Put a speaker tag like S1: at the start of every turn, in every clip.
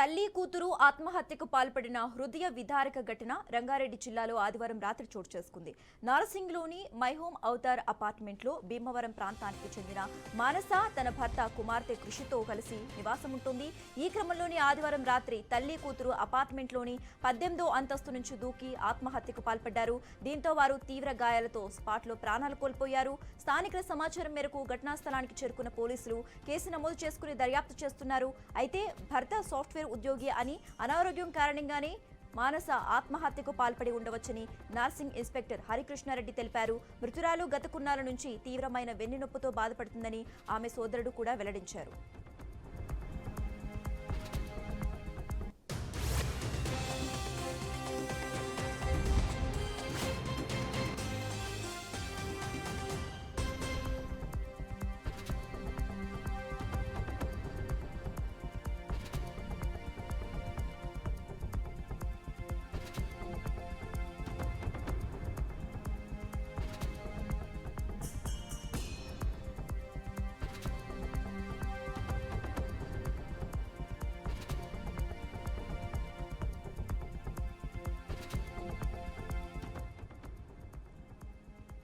S1: తల్లి కూతురు ఆత్మహత్యకు పాల్పడిన హృదయ విదారక ఘటన రంగారెడ్డి జిల్లాలో ఆదివారం రాత్రి చోటు చేసుకుంది. నార్సింగ్లోని మైహోమ్ అవతార్ అపార్ట్మెంట్లో భీమవరం ప్రాంతానికి చెందిన మానస తన భర్త కుమార్తె కృషితో కలిసి నివాసముంటుంది. ఈ క్రమంలోని ఆదివారం రాత్రి తల్లి కూతురు అపార్ట్మెంట్లోని 18వ అంతస్తు నుంచి దూకి ఆత్మహత్యకు పాల్పడ్డారు. దీంతో వారు తీవ్ర గాయాలతో స్పాట్లో ప్రాణాలు కోల్పోయారు. స్థానికుల సమాచారం మేరకు ఘటనా స్థలానికి చేరుకున్న పోలీసులు కేసు నమోదు చేసుకుని దర్యాప్తు చేస్తున్నారు. అయితే భర్త సాఫ్ట్వేర్ ఉద్యోగి అని అనారోగ్యం కారణంగానే మానస ఆత్మహత్యకు పాల్పడి ఉండవచ్చని నర్సింగ్ ఇన్స్పెక్టర్ హరికృష్ణారెడ్డి తెలిపారు. మృతురాలు గత కొన్నాళ్ల నుంచి తీవ్రమైన వెన్నునొప్పితో బాధపడుతుందని ఆమె సోదరుడు కూడా వెల్లడించారు.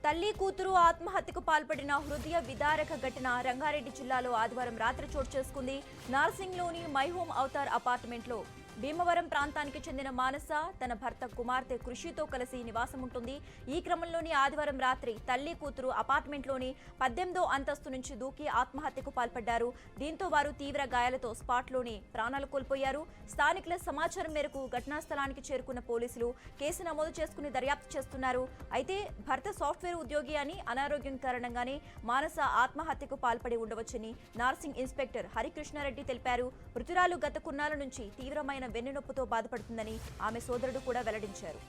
S1: తల్లి కూతురు ఆత్మహత్యకు పాల్పడిన హృదయ విదారక ఘటన రంగారెడ్డి జిల్లాలో ఆదివారం రాత్రి చోటు చేసుకుంది. నార్సింగ్లోని మైహోమ్ అవతార్ అపార్ట్మెంట్లో భీమవరం ప్రాంతానికి చెందిన మానస తన భర్త కుమార్తె కృషితో కలిసి నివాసముంటుంది. ఈ క్రమంలోని ఆదివారం రాత్రి తల్లి కూతురు అపార్ట్మెంట్లోని 18వ అంతస్తు నుంచి దూకి ఆత్మహత్యకు పాల్పడ్డారు. దీంతో వారు తీవ్ర గాయాలతో స్పాట్లోనే ప్రాణాలు కోల్పోయారు. స్థానికుల సమాచారం మేరకు ఘటనా స్థలానికి చేరుకున్న పోలీసులు కేసు నమోదు చేసుకుని దర్యాప్తు చేస్తున్నారు. అయితే భర్త సాఫ్ట్వేర్ ఉద్యోగి అని అనారోగ్యం కారణంగానే మానస ఆత్మహత్యకు పాల్పడి ఉండవచ్చని నర్సింగ్ ఇన్స్పెక్టర్ హరికృష్ణారెడ్డి తెలిపారు. మృతురాలు గత కొన్నాళ్ల నుంచి తీవ్రమైన వెన్నునొప్పితో బాధపడుతుందని ఆమె సోదరుడు కూడా వెల్లడించారు.